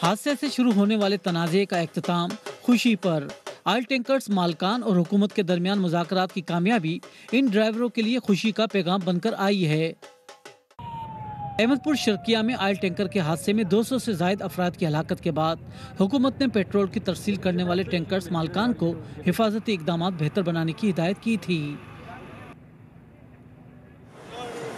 हादसे से शुरू होने वाले तनाज़े का इख्तिताम खुशी पर। ऑयल टैंकर्स मालकान और हुकूमत के दरमियान मुज़ाकरात की कामयाबी इन ड्राइवरों के लिए खुशी का पैगाम बनकर आई है। अहमदपुर शर्किया में ऑयल टैंकर के हादसे में 200 से जायद अफराद की हलाकत के बाद हुकूमत ने पेट्रोल की तरसील करने वाले टैंकर्स मालकान को हिफाजती इकदाम बेहतर बनाने की हिदायत की थी।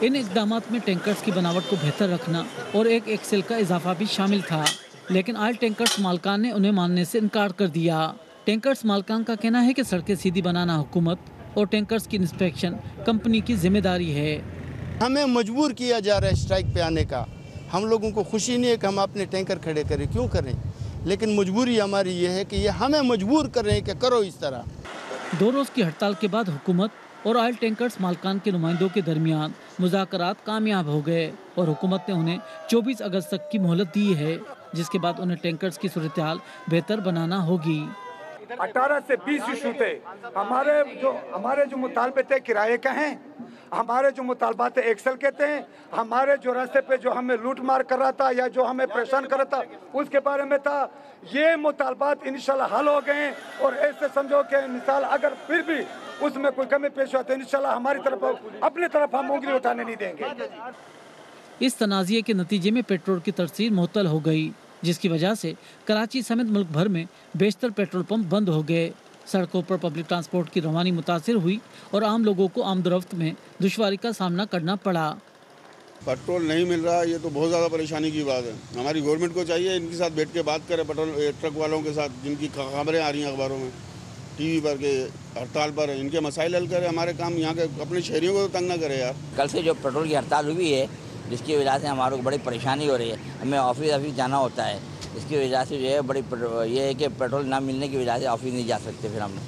इन इकदाम में टैंकर्स की बनावट को बेहतर रखना और एक एक्सेल का इजाफा भी शामिल था, लेकिन ऑयल टैंकर्स मालकान ने उन्हें मानने से इनकार कर दिया। टैंकर्स मालकान का कहना है कि सड़कें सीधी बनाना हुकूमत और टैंकर्स की इंस्पेक्शन कंपनी की जिम्मेदारी है। हमें मजबूर किया जा रहा है स्ट्राइक पे आने का। हम लोगों को खुशी नहीं है कि हम अपने टैंकर खड़े करें, क्यों करें, लेकिन मजबूरी हमारी ये है कि ये हमें मजबूर कर रहे हैं कि करो इस तरह। 2 रोज की हड़ताल के बाद हुकूमत और ऑयल टैंकर्स मालकान के नुमाइंदों के दरमियान मुज़ाकरात कामयाब हो गए और हुकूमत ने उन्हें 24 अगस्त तक की मोहलत दी है, जिसके बाद उन्हें टैंकर्स की सूरत-ए-हाल बेहतर बनाना होगी। 18 से 20 इशू थे हमारे जो मुतालबे थे किराए का हैं, हमारे जो मुतालबात एक्सेल के थे, हमारे जो रास्ते पे जो हमें लूट मार कर रहा था या जो हमें परेशान कर रहा था उसके बारे में था। ये मुतालबात इंशाल्लाह हल हो गए और ऐसे समझो कि मिसाल अगर फिर भी उसमें कोई कमी पेश हो तो इंशाल्लाह हमारी तरफ अपनी तरफ हम उंगली उठाने नहीं देंगे। इस तनाज़े के नतीजे में पेट्रोल की तरसील मुअत्तल हो गई, जिसकी वजह से कराची समेत मुल्क भर में बेशतर पेट्रोल पंप बंद हो गए। सड़कों पर पब्लिक ट्रांसपोर्ट की रवानी मुतासिर हुई और आम लोगों को आमदोरफ्त में दुश्वारी का सामना करना पड़ा। पेट्रोल नहीं मिल रहा, ये तो बहुत ज़्यादा परेशानी की बात है। हमारी गवर्नमेंट को चाहिए इनके साथ बैठ के बात करे, पेट्रोल ट्रक वालों के साथ, जिनकी खबरें आ रही हैं अखबारों में, टीवी पर के हड़ताल पर, इनके मसाइल हल करे। हमारे काम यहाँ के अपने शहरियों को तो तंग ना करे यार। कल से जो पेट्रोल की हड़ताल हुई है, जिसकी वजह से हमारे को बड़ी परेशानी हो रही है। हमें ऑफिस जाना होता है, इसकी वजह से जो है बड़ी ये है कि पेट्रोल ना मिलने की वजह से ऑफिस नहीं जा सकते। फिर हम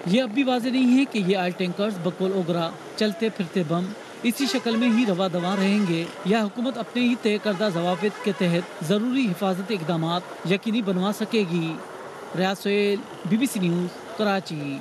ये अब भी वाज़ेह नहीं है कि ये ऑयल टैंकर्स बकौल ओगरा चलते फिरते बम इसी शक्ल में ही रवा दवा रहेंगे या हुकूमत अपने ही तय करदा ज़वाबित के तहत ज़रूरी हिफाजती इक़दामात यकीनी बनवा सकेगी। रियाज सोहेल, BBC न्यूज़, कराची।